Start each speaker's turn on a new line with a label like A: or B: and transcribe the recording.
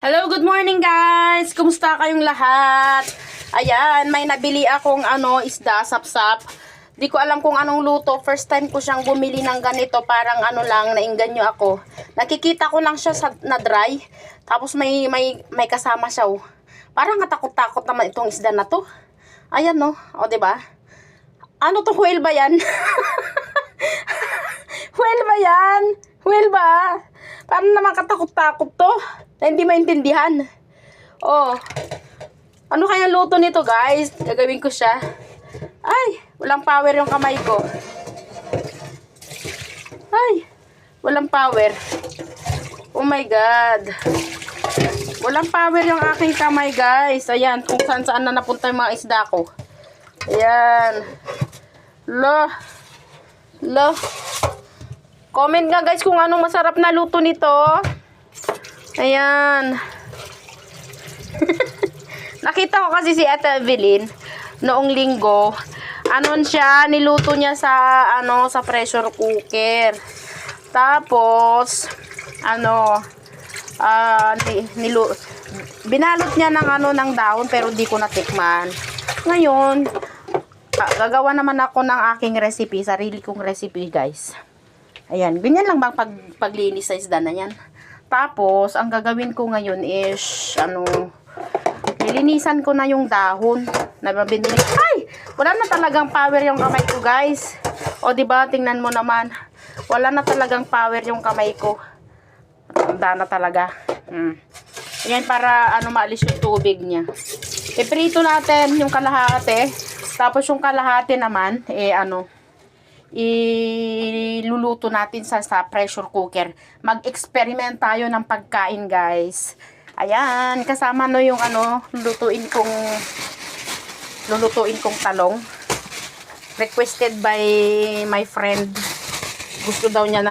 A: Hello, good morning guys! Kumusta kayong lahat? Ayan, may nabili akong isda, sapsap. Di ko alam kung anong luto. First time ko siyang bumili ng ganito. Parang lang, nainganyo ako. Nakikita ko lang siya na dry. Tapos may kasama siya. Oh. Parang natakot-takot naman itong isda na to. Ayan no, o diba? Ano to, whale ba yan? Whale ba yan? Whale ba? Paano naman katakot-takot to? Na hindi maintindihan. Oh. Ano kaya luto nito, guys? Gagawin ko siya. Ay, walang power yung kamay ko. Ay, walang power. Oh my God. Walang power yung aking kamay, guys. Ayan, kung saan-saan na napunta yung mga isda ko. Ayan. Lo. Comment nga, guys, kung anong masarap na luto nito. Ayan. Nakita ko kasi si Ate Evelyn noong linggo. Niluto niya sa sa pressure cooker. Tapos binalot niya ng dahon pero di ko natikman. Ngayon, gagawa naman ako ng aking recipe, sarili kong recipe, guys. Ayan, ganyan lang bang paglinis sa isda na yan. Tapos, ang gagawin ko ngayon is, nilinisan ko na yung dahon na binili. Ay! Wala na talagang power yung kamay ko, guys. O, diba? Tingnan mo naman. Wala na talagang power yung kamay ko. Tanda na talaga. Ayan, para, maalis yung tubig niya. Iprito natin yung kalahati. Tapos, yung kalahati naman, iluluto natin sa pressure cooker. Mag-experiment tayo ng pagkain, guys. Ayan, kasama no yung lulutuin kong talong. Requested by my friend. Gusto daw niya na